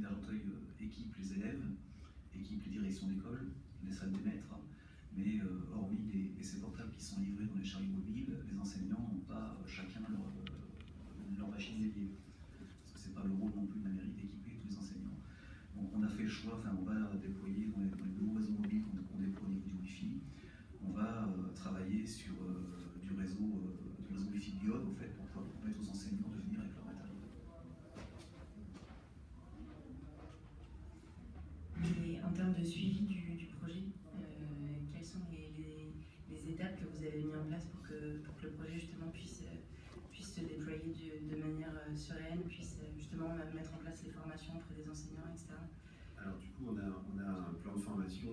Argenteuil équipe les élèves, équipe les directions d'école, les salles des maîtres, mais hormis les PC portables qui sont livrés dans les chariots mobiles, les enseignants n'ont pas chacun leur machine dédiée. Parce que c'est pas le rôle non plus de la mairie d'équiper tous les enseignants. Donc, on a fait le choix, enfin on va déployer dans les nouveaux réseaux mobiles qu'on déploie au niveau du Wi-Fi, on va travailler sur du réseau Wi-Fi diode en fait, pour pouvoir permettre aux enseignants de venir avec leur matériel. Et en termes de suivi du projet, quelles sont les étapes que vous avez mis en place pour que le projet justement puisse se déployer de manière sereine, puisse justement mettre en place les formations auprès des enseignants, etc. Alors du coup, on a un plan de formation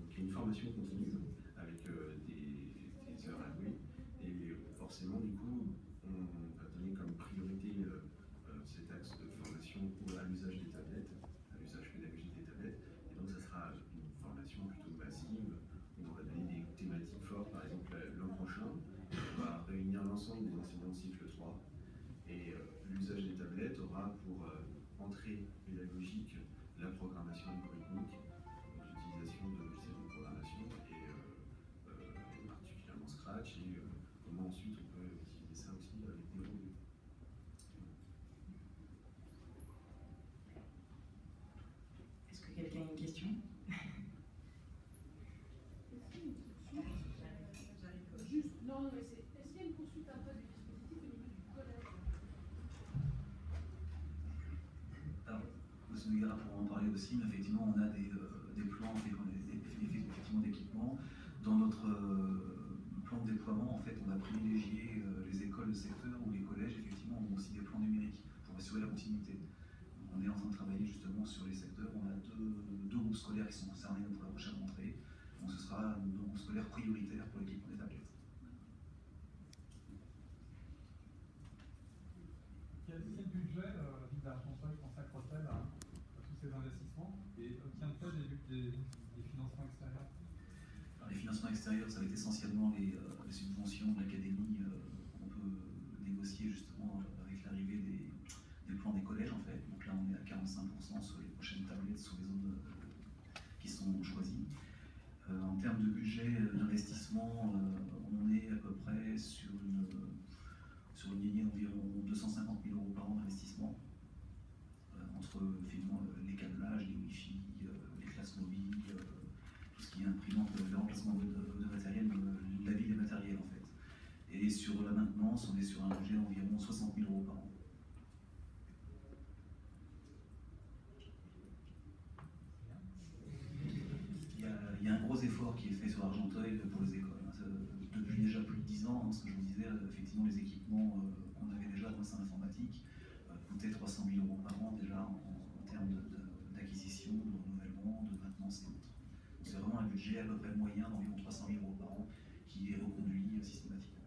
qui est une formation continue avec des heures allouées, et forcément du coup, on va donner comme priorité cet axe de formation à l'usage des tablettes, à l'usage pédagogique des tablettes, et donc ça sera une formation plutôt massive où on va donner des thématiques fortes. Par exemple, l'an prochain, on va réunir l'ensemble des enseignants de cycle 3, et l'usage des tablettes aura pour entrée pédagogique la programmation algorithmique, donc l'utilisation de logiciels de programmation, et particulièrement Scratch, et comment ensuite on peut utiliser ça aussi avec des robots. Est-ce que quelqu'un a une question? Juste, non, mais est-ce qu'il y a une poursuite un peu du dispositif au niveau du collège? Alors, M. Noguera pourra en parler aussi, mais effectivement, on a des plans effectivement d'équipement. Dans notre plan de déploiement, en fait, on va privilégier les écoles de secteur ou les collèges, effectivement, ont aussi des plans numériques pour assurer la continuité. On est en train de travailler justement sur les secteurs. On a deux groupes scolaires qui sont concernés pour la prochaine rentrée. Donc ce sera un groupe scolaire prioritaire pour l'équipement des tablettes. Quel budget la ville d'Argenteuil consacre-t-elle à tous ces investissements, et obtient-elle des financements extérieurs? Alors, les financements extérieurs, ça va être essentiellement les subventions de l'académie qu'on peut négocier justement avec l'arrivée des plans des collèges en fait. Donc là on est à 45% sur les prochaines tablettes, sur les zones qui sont choisies. En termes de budget d'investissement, on en est à peu près sur une lignée d'environ 250 000 € par an d'investissement, entre finalement les câblages, les Wi-Fi, les classes mobiles, tout ce qui est imprimante, le remplacement de matériel, la vie des matériels en fait. Et sur la maintenance, on est sur un budget d'environ 60 000 € par an. Il y a un gros effort qui est fait sur Argenteuil pour les écoles. Depuis déjà plus de 10 ans, ce que je vous disais, effectivement, les équipements qu'on avait déjà dans le sein informatique coûtaient 300 000 € par an déjà en termes d'acquisition, de renouvellement, de maintenance et autres. C'est vraiment un budget à peu près moyen d'environ 300 000 € par an qui est reconduit systématiquement.